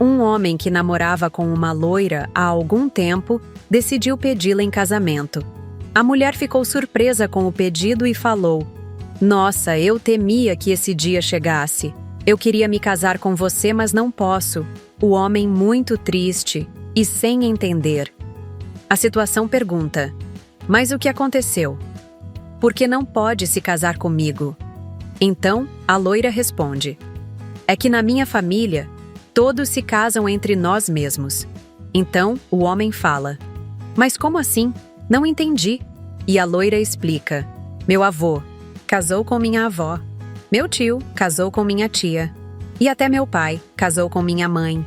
Um homem que namorava com uma loira há algum tempo decidiu pedi-la em casamento. A mulher ficou surpresa com o pedido e falou: "Nossa, eu temia que esse dia chegasse. Eu queria me casar com você, mas não posso." O homem, muito triste e sem entender. A situação pergunta: "Mas o que aconteceu? Por que não pode se casar comigo?" Então, a loira responde: "É que na minha família, todos se casam entre nós mesmos." Então, o homem fala: "Mas como assim? Não entendi." E a loira explica: "Meu avô casou com minha avó. Meu tio casou com minha tia. E até meu pai casou com minha mãe."